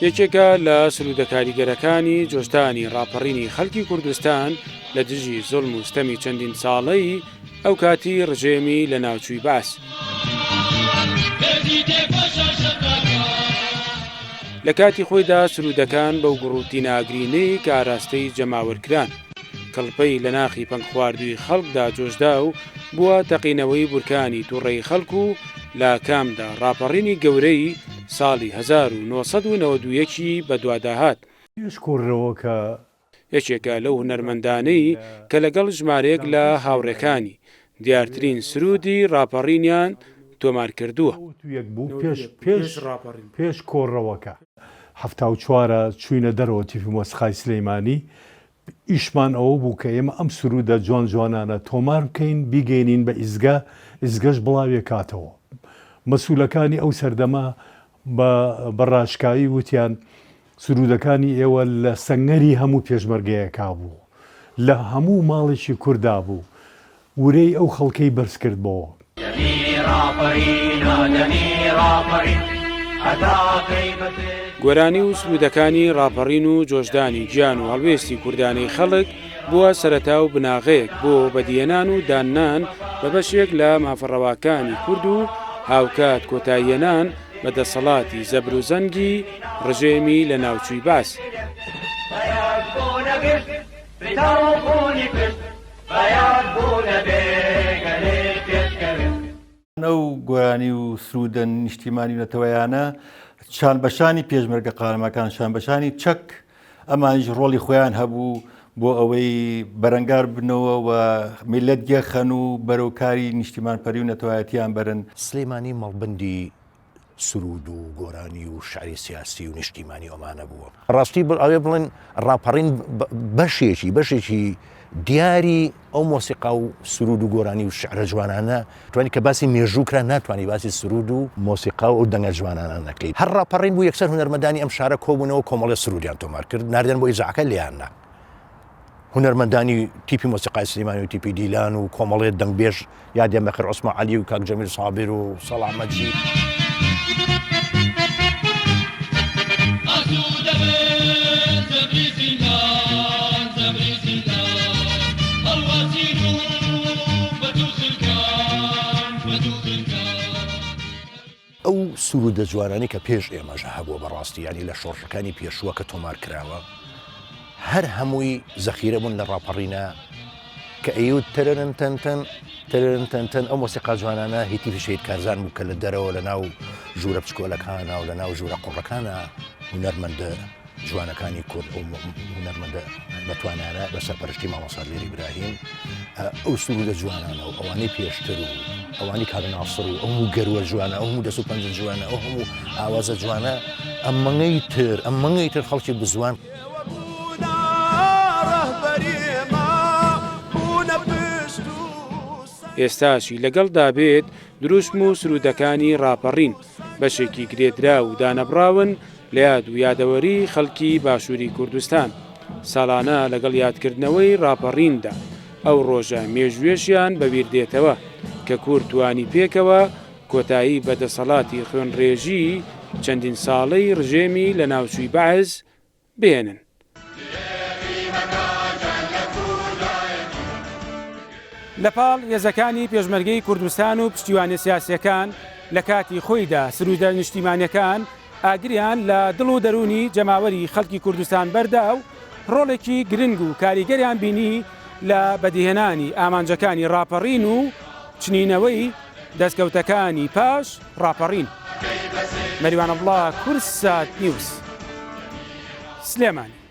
یەکێکە لە سرودە کاریگەرەکانی جۆشتانی ڕاپەڕینی خەڵکی کوردستان لە دژی زوڵم و ستەمی چەندین ساڵەی ئەو کاتی ڕژێمی لە ناوچووی باس. لە کاتی خۆیدا سرودەکان بەو گوڕوتی ناگرینەی کە ئاراستەی جەماوەرکران کەڵپەی لە ناخی پەنگ خواردووی خەڵکدا جۆشدا و بووە تەقینەوەی بورکانی تووڕێی خەڵک و لە کامدا ڕاپەڕینی گەورەی ساڵی 1992 بەدواداهات. یەکێکە لەو هونەرمەندانەی کە لەگەڵ ژمارەیەک لە هاوڕێکانی دیارترین سرودی ڕاپەڕینیان تۆمار کردووە. پێش کۆڕەوەکە 1970 چوینە دەرەوە تیفی مۆسیقای سلەیمانی ئیشمان ئەوە بوو کە ئێمە ئەم سرودە جوان جوانانە تۆمار بکەین بیگەینین بە ئیزگەش بڵاوێ کاتەوە. مەسوولەکانی ئەو سەردەما بە ڕاشکایی وتیان سرودەکانی ئێوە لە سەنگەری هەموو پێشمەرگەیەکا بوو لە هەموو ماڵێکی کووردا بوو ورەی ئەو خەڵکەی بەرز کردبەوە. گۆرانی و سرودەکانی ڕاپەڕین و جۆشدانی گیان و هەڵوێستی کوردانەی خەڵک بووە سەرەتا و بناغەیەک بۆ بەدیێنان و دانان بە بەشێک لە مافەڕەواکانی کورد و هاوکات کۆتاییەنان بەدەسەڵاتی زەبر و زەنگی ڕژێمی لە ناوچووی باس. ئەو گۆرانی و سرودە نیشتیمانی نەتەوەیانە شانبەشانی پێشمەرگە قارەماکان شانبەشانی چەک ئەمانیش ڕۆڵی خۆیان هەبوو بۆ ئەوەی بەرەنگار بنەوە و میلەت گێخەن و بەرەوکاری نیشتیمانپەری و نەتەوایەتیان بەرن. سلەیمانی مەڵبەندی سرود و گۆرانی و شعری سیاسی و نیشتیمانی ئەمانە بووە. ڕاستی ئەوێ بڵێن ڕاپەڕین بەشێکی دیاری ئەو مۆسیقا و سرود و گۆرانی و شعرە جوانانە توانی کە باسی مێژووکرا ناتوانانی باسی سرود و مۆسیقا و دەنگە جوانانە نەکەیت. هەر ڕاپەڕین بوو یەکسەر هونەرمەندانی ئەم شارە کۆبوونەوە کۆمەڵی سرودیان تۆمار کرد ناردیان بۆ ئیزاعەکە لیاننا. هونەرمەندانی تیپی مۆسیقای سلەیمانی و تیپی دیلان و کۆمەڵێت دەنگبێژ یادیان بەخێر عوسمان عەلی و کاک جەمیل سابر و سەڵ ئەحمەدجی. ئەو سرودە جوانانی کە پێش ئێمەژە هەبووە بەڕاستی ینی لە شۆڕشەکانی پێشووە کە تۆمار کراوە هەر هەمووی زەخیرە بوون لە ڕاپەڕینە کە ئەیوت تەرەرەن ئەو مۆسیقا جوانانە هیتی شەید کارزان بوو کە لە دەرەوە لە ناو ژوورە بچکۆلەکانە و لە ناو ژوورە قوڕەکانە هونەرمەندە جوانەکانی کورد ئەو هونەرمەندە بەتوانانە بە سەرپەرشتی مامۆستا لێری ئیبراهیم ئەو سرودە جوانانە و ئەوانەی پێشتر و ئەوانی کاک ناسر و ئەو هەموو گەروە جوانە ئەو هەموو دەست و پەنجە جوانە ئەو هەموو ئاوازە جوانە ئەمەنگەی تر خەڵکی بزوان ئێستاشی لەگەڵدا بێت دروشم و سرودەکانی ڕاپەڕین بەشێکی گرێدرا و دانەبراون لە یاد و یادەوەری خەڵکی باشووری کوردستان ساڵانە لەگەڵ یادکردنەوەی ڕاپەڕیندا ئەو ڕۆژە مێژوێشیان بەبیر دێتەوە کە کورد توانی پێکەوە کۆتایی بەدەسەڵاتی خوێنڕێژی چەندین ساڵەی ڕژێمی لە ناوچووی بەعز بێنن. لەپاڵ هێزەکانی پێشمەرگەی کوردستان و پشتیوانە سیاسیەکان لە کاتی خۆیدا سرودە نیشتیمانیەکان ئاگریان لە دڵ و دەرونی جەماوەری خەڵکی کوردستان بەردا و ڕۆڵێکی گرنگ و کاریگەریان بینی لە بەدیهێنانی ئامانجەکانی ڕاپەڕین و چنینەوەی دەستکەوتەکانی پاش ڕاپەڕین. مەریوان ئەبڵا کورسات نیوز سلێمانی.